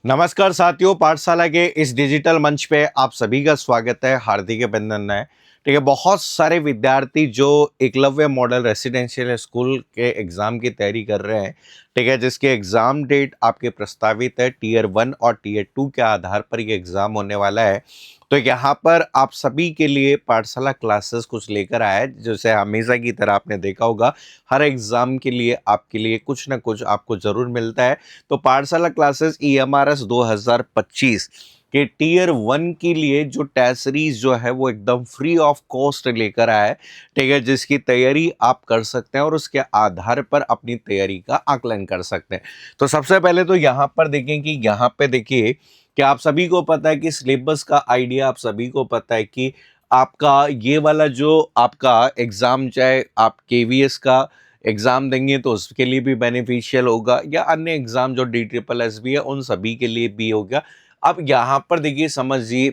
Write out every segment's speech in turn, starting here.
नमस्कार साथियों, पाठशाला के इस डिजिटल मंच पे आप सभी का स्वागत है। हार्दिक अभिनंदन है। ठीक है, बहुत सारे विद्यार्थी जो एकलव्य मॉडल रेसिडेंशियल स्कूल के एग्ज़ाम की तैयारी कर रहे हैं, ठीक है, जिसके एग्ज़ाम डेट आपके प्रस्तावित है टियर 1 और टियर 2 के आधार पर ये एग्ज़ाम होने वाला है। तो यहाँ पर आप सभी के लिए पाठशाला क्लासेस कुछ लेकर आया है, जैसे हमेशा की तरह आपने देखा होगा, हर एग्ज़ाम के लिए आपके लिए कुछ ना कुछ आपको ज़रूर मिलता है। तो पाठशाला क्लासेस ईएमआरएस 2025 के टियर 1 के लिए जो टेस्ट सीरीज जो है वो एकदम फ्री ऑफ कॉस्ट लेकर आया है। ठीक है, जिसकी तैयारी आप कर सकते हैं और उसके आधार पर अपनी तैयारी का आकलन कर सकते हैं। तो सबसे पहले तो यहाँ पर देखें कि यहाँ पे देखिए कि आप सभी को पता है कि सिलेबस का आइडिया, आप सभी को पता है कि आपका ये वाला जो आपका एग्ज़ाम, चाहे आप केवीएस का एग्ज़ाम देंगे तो उसके लिए भी बेनिफिशियल होगा, या अन्य एग्ज़ाम जो डी ट्रिपल एस भी है उन सभी के लिए भी होगा। अब यहाँ पर देखिए, समझिए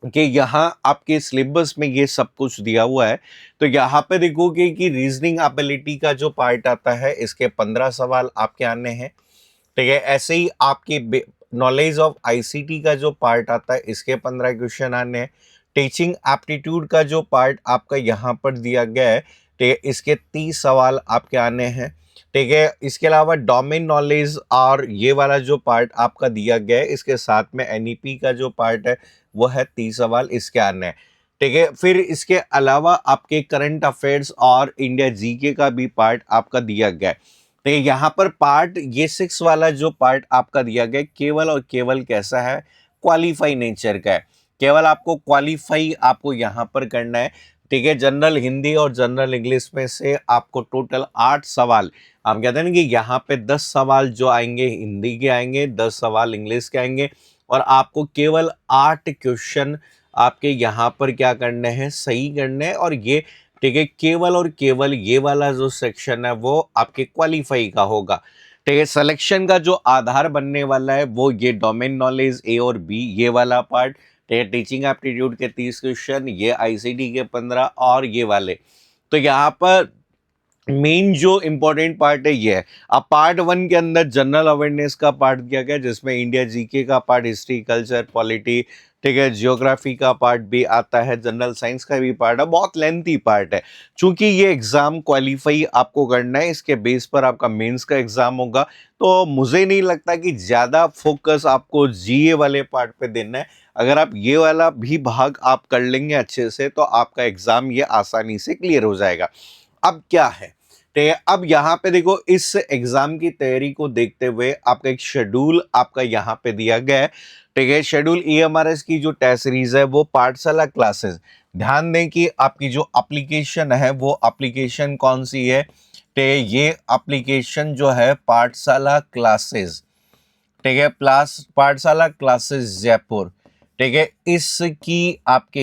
कि यहाँ आपके सिलेबस में ये सब कुछ दिया हुआ है। तो यहाँ पे देखोगे कि रीजनिंग एबिलिटी का जो पार्ट आता है, इसके 15 सवाल आपके आने हैं। ठीक है, ऐसे ही आपके नॉलेज ऑफ आईसीटी का जो पार्ट आता है, इसके 15 क्वेश्चन आने हैं। टीचिंग एप्टीट्यूड का जो पार्ट आपका यहाँ पर दिया गया है, ठीक है, इसके 30 सवाल आपके आने हैं। ठीक है, इसके अलावा डोमेन नॉलेज और ये वाला जो पार्ट आपका दिया गया है, इसके साथ में एनईपी का जो पार्ट है वो है 30 सवाल इसके आने हैं। ठीक है, फिर इसके अलावा आपके करंट अफेयर्स और इंडिया जीके का भी पार्ट आपका दिया गया है। तो यहाँ पर पार्ट ये 6 वाला जो पार्ट आपका दिया गया केवल और केवल कैसा है, क्वालिफाई नेचर का है। केवल आपको क्वालिफाई आपको यहाँ पर करना है। ठीक है, जनरल हिंदी और जनरल इंग्लिश में से आपको टोटल 8 सवाल, हम कहते हैं ना कि यहाँ पे 10 सवाल जो आएंगे हिंदी के आएंगे, 10 सवाल इंग्लिश के आएंगे, और आपको केवल 8 क्वेश्चन आपके यहाँ पर क्या करने हैं, सही करने हैं। और ये, ठीक है, केवल और केवल ये वाला जो सेक्शन है वो आपके क्वालिफाई का होगा। ठीक है, सिलेक्शन का जो आधार बनने वाला है वो ये डोमेन नॉलेज ए और बी, ये वाला पार्ट। ठीक है, टीचिंग एप्टीट्यूड के 30 क्वेश्चन, ये आईसीटी के 15 और ये वाले। तो यहाँ पर मेन जो इंपॉर्टेंट पार्ट है ये है। अब पार्ट 1 के अंदर जनरल अवेयरनेस का पार्ट दिया गया, जिसमें इंडिया जीके का पार्ट, हिस्ट्री, कल्चर, पॉलिटी, ठीक है, जियोग्राफी का पार्ट भी आता है, जनरल साइंस का भी पार्ट है। बहुत लेंथी पार्ट है। चूंकि ये एग्जाम क्वालिफाई आपको करना है, इसके बेस पर आपका मेंस का एग्जाम होगा, तो मुझे नहीं लगता कि ज़्यादा फोकस आपको जीए वाले पार्ट पे देना है। अगर आप ये वाला भी भाग आप कर लेंगे अच्छे से, तो आपका एग्जाम ये आसानी से क्लियर हो जाएगा। अब क्या है, ठीक है, अब यहाँ पे देखो, इस एग्जाम की तैयारी को देखते हुए आपका एक शेड्यूल आपका यहाँ पे दिया गया है। ठीक है, शेड्यूल ईएमआरएस की जो टेस्ट सीरीज है वो पाठशाला क्लासेस। ध्यान दें कि आपकी जो एप्लीकेशन है वो एप्लीकेशन कौन सी है, ठीक है, ये एप्लीकेशन जो है पाठशाला क्लासेस। ठीक है, प्लस पाठशाला क्लासेस जयपुर। ठीक है, इसकी आपके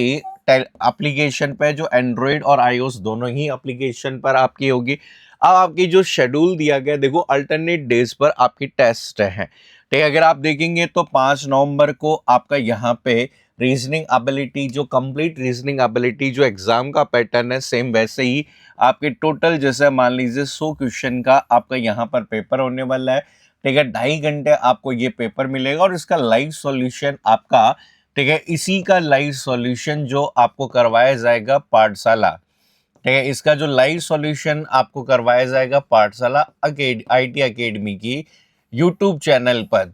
एप्लीकेशन पे जो एंड्रॉयड और आईओएस दोनों ही एप्लीकेशन पर आपकी होगी। अब आपकी जो शेड्यूल दिया गया, देखो अल्टरनेट डेज पर आपकी टेस्ट है। ठीक है, अगर आप देखेंगे तो 5 नवंबर को आपका यहाँ पे रीजनिंग एबिलिटी, जो कंप्लीट रीजनिंग एबिलिटी जो एग्जाम का पैटर्न है, सेम वैसे ही आपके टोटल, जैसे मान लीजिए 100 क्वेश्चन का आपका यहाँ पर पेपर होने वाला है। ठीक है, 2.5 घंटे आपको ये पेपर मिलेगा और इसका लाइव सॉल्यूशन आपका, ठीक है, इसी का लाइव सॉल्यूशन जो आपको करवाया जाएगा पाठशाला। ठीक है, इसका जो लाइव सॉल्यूशन आपको करवाया जाएगा पाठशाला आईटी अकेडमी की यूट्यूब चैनल पर।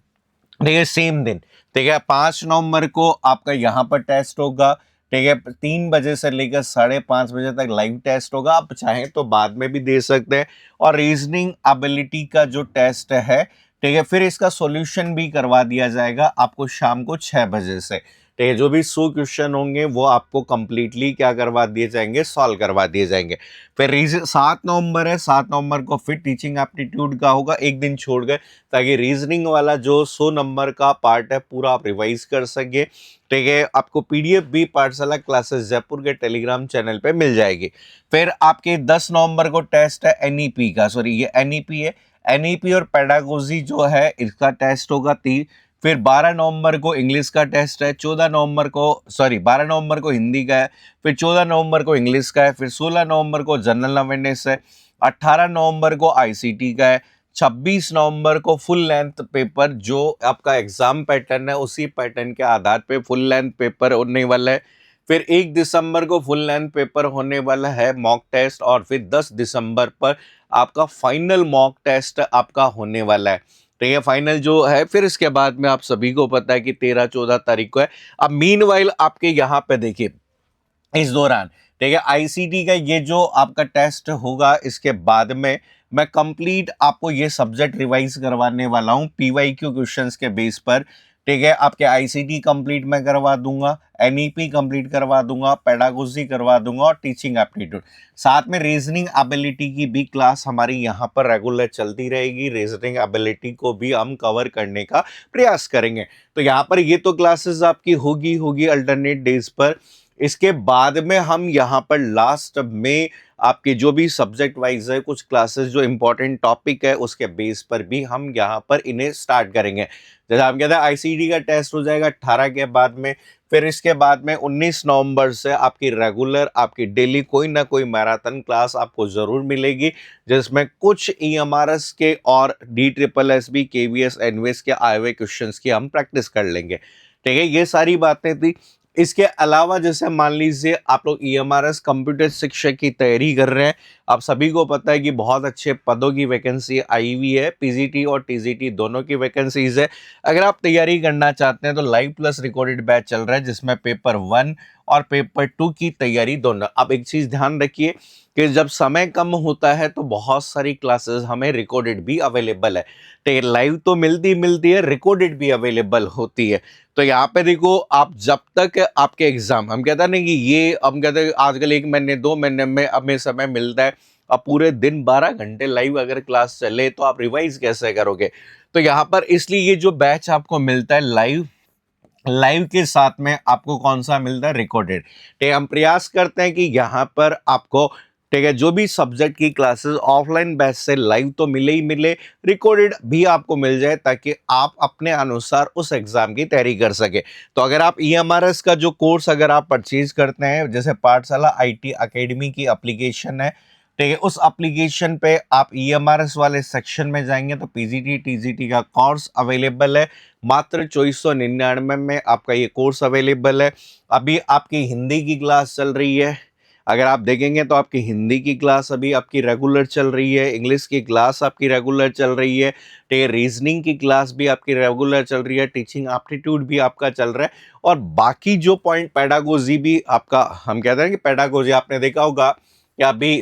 ठीक है, सेम दिन। ठीक है, 5 नवंबर को आपका यहाँ पर टेस्ट होगा। ठीक है, 3 बजे से लेकर 5:30 बजे तक लाइव टेस्ट होगा। आप चाहें तो बाद में भी दे सकते हैं। और रीजनिंग एबिलिटी का जो टेस्ट है, ठीक है, फिर इसका सॉल्यूशन भी करवा दिया जाएगा आपको शाम को 6 बजे से। ठीक है, जो भी 100 क्वेश्चन होंगे वो आपको कंप्लीटली क्या करवा दिए जाएंगे, सॉल्व करवा दिए जाएंगे। फिर 7 नवंबर है, 7 नवंबर को फिर टीचिंग एप्टीट्यूड का होगा, एक दिन छोड़ गए, ताकि रीजनिंग वाला जो 100 नंबर का पार्ट है पूरा आप रिवाइज कर सके। ठीक है, आपको पीडीएफ भी पाठशाला क्लासेस जयपुर के टेलीग्राम चैनल पे मिल जाएगी। फिर आपके 10 नवंबर को टेस्ट है एनईपी का, सॉरी ये एनईपी है, एनईपी और पेडागोजी जो है इसका टेस्ट होगा। फिर 12 नवंबर को इंग्लिश का टेस्ट है, 14 नवंबर को, सॉरी 12 नवंबर को हिंदी का है, फिर 14 नवंबर को इंग्लिश का है, फिर 16 नवंबर को जनरल अवेयरनेस है, 18 नवंबर को आईसीटी का है, 26 नवंबर को फुल लेंथ पेपर, जो आपका एग्जाम पैटर्न है उसी पैटर्न के आधार पे फुल लेंथ पेपर होने वाला है। फिर 1 दिसंबर को फुल लेंथ पेपर होने वाला है मॉक टेस्ट, और फिर 10 दिसंबर पर आपका फाइनल मॉक टेस्ट आपका होने वाला है। तो ये फाइनल जो है, फिर इसके बाद में आप सभी को पता है कि 13-14 तारीख को है। अब मीनवाइल आपके यहाँ पे देखिए इस दौरान, ठीक है, आईसीटी का ये जो आपका टेस्ट होगा, इसके बाद में मैं कंप्लीट आपको ये सब्जेक्ट रिवाइज करवाने वाला हूँ पीवाईक्यू क्वेश्चंस के बेस पर। ठीक है, आपके आईसीटी कंप्लीट मैं करवा दूंगा, एनईपी कंप्लीट करवा दूंगा, पेडागोजी करवा दूंगा और टीचिंग एप्टीट्यूड, साथ में रीजनिंग एबिलिटी की भी क्लास हमारी यहाँ पर रेगुलर चलती रहेगी। रीजनिंग एबिलिटी को भी हम कवर करने का प्रयास करेंगे। तो यहाँ पर ये तो क्लासेस आपकी होगी अल्टरनेट डेज पर। इसके बाद में हम यहाँ पर लास्ट में आपके जो भी सब्जेक्ट वाइज है कुछ क्लासेस जो इंपॉर्टेंट टॉपिक है उसके बेस पर भी हम यहाँ पर इन्हें स्टार्ट करेंगे। जैसे हम कहते हैं आईसीटी का टेस्ट हो जाएगा 18 के बाद में, फिर इसके बाद में 19 नवंबर से आपकी रेगुलर आपकी डेली कोई ना कोई मैराथन क्लास आपको जरूर मिलेगी, जिसमें कुछ ईएमआरएस के और DSSB KVS एनवीएस के आए हुए क्वेश्चंस की हम प्रैक्टिस कर लेंगे। ठीक है, ये सारी बातें थी। इसके अलावा जैसे मान लीजिए आप लोग ईएमआरएस कंप्यूटर शिक्षक की तैयारी कर रहे हैं, आप सभी को पता है कि बहुत अच्छे पदों की वैकेंसी आई हुई है, पीजीटी और टीजीटी दोनों की वैकेंसीज है। अगर आप तैयारी करना चाहते हैं तो लाइव प्लस रिकॉर्डेड बैच चल रहा है, जिसमें पेपर 1 और पेपर 2 की तैयारी दोनों। अब एक चीज ध्यान रखिए कि जब समय कम होता है तो बहुत सारी क्लासेस हमें रिकॉर्डेड भी अवेलेबल है, तो लाइव तो मिलती है, रिकॉर्डेड भी अवेलेबल होती है। तो यहाँ पे देखो, आप जब तक आपके एग्जाम, हम कहते हैं ना कि ये हम कहते हैं आजकल 1 महीने 2 महीने में हमें समय मिलता है, अब पूरे दिन 12 घंटे लाइव अगर क्लास चले तो आप रिवाइज कैसे करोगे। तो यहाँ पर इसलिए ये जो बैच आपको मिलता है लाइव के साथ में आपको कौन सा मिलता है, रिकॉर्डेड। ठीक है, हम प्रयास करते हैं कि यहाँ पर आपको, ठीक है, जो भी सब्जेक्ट की क्लासेस ऑफलाइन बैच से लाइव तो मिले ही मिले, रिकॉर्डेड भी आपको मिल जाए, ताकि आप अपने अनुसार उस एग्जाम की तैयारी कर सके। तो अगर आप ईएमआरएस का जो कोर्स अगर आप परचेज करते हैं, जैसे पाठशाला आईटी एकेडमी की एप्लीकेशन है, ठीक है, उस एप्लीकेशन पे आप ईएमआरएस वाले सेक्शन में जाएंगे तो पीजीटी टीजीटी का कोर्स अवेलेबल है, मात्र 2499 में आपका ये कोर्स अवेलेबल है। अभी आपकी हिंदी की क्लास चल रही है, अगर आप देखेंगे तो आपकी हिंदी की क्लास अभी आपकी रेगुलर चल रही है, इंग्लिश की क्लास आपकी रेगुलर चल रही है, ठीक है, रीजनिंग की क्लास भी आपकी रेगुलर चल रही है, टीचिंग एप्टीट्यूड भी आपका चल रहा है, और बाकी जो पॉइंट पेडागोजी भी आपका, हम कहते हैं कि पेडागोजी आपने देखा होगा कि अभी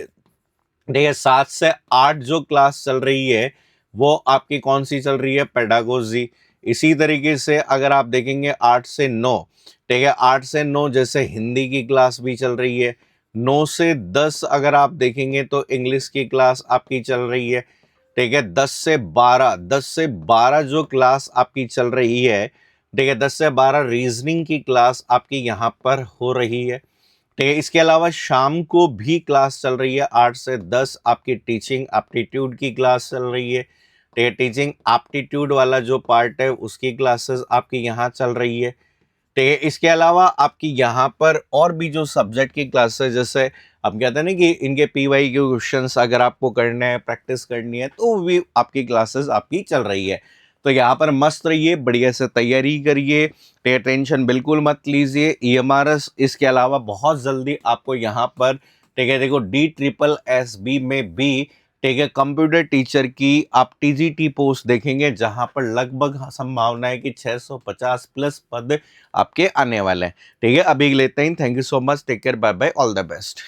देखिए 7 से 8 जो क्लास चल रही है वो आपकी कौन सी चल रही है, पेडागोजी। इसी तरीके से अगर आप देखेंगे 8 से 9, ठीक है, 8 से 9 जैसे हिंदी की क्लास भी चल रही है, 9 से 10 अगर आप देखेंगे तो इंग्लिश की क्लास आपकी चल रही है, ठीक है, 10 से 12 जो क्लास आपकी चल रही है, ठीक है, 10 से 12 रीजनिंग की क्लास आपकी यहाँ पर हो रही है। ठीक है, इसके अलावा शाम को भी क्लास चल रही है, 8 से 10 आपकी टीचिंग एप्टीट्यूड की क्लास चल रही है। ठीक है, टीचिंग एप्टीट्यूड वाला जो पार्ट है उसकी क्लासेस आपकी यहाँ चल रही है। ठीक है, इसके अलावा आपकी यहाँ पर और भी जो सब्जेक्ट की क्लासेस, जैसे हम कहते हैं ना कि इनके पीवाई के क्वेश्चंस अगर आपको करने हैं, प्रैक्टिस करनी है, तो वो भी आपकी क्लासेस आपकी चल रही है। तो यहाँ पर मस्त रहिए, बढ़िया से तैयारी करिए, टेंशन बिल्कुल मत लीजिए। ईएमआरएस इसके अलावा बहुत जल्दी आपको यहाँ पर, ठीक है, देखो DSSB में भी, ठीक है, कंप्यूटर टीचर की आप टीजीटी पोस्ट देखेंगे, जहां पर लगभग संभावना है कि 650 प्लस पद आपके आने वाले हैं। ठीक है, अभी लेते हैं, thank you so much, take care, bye bye, all the best.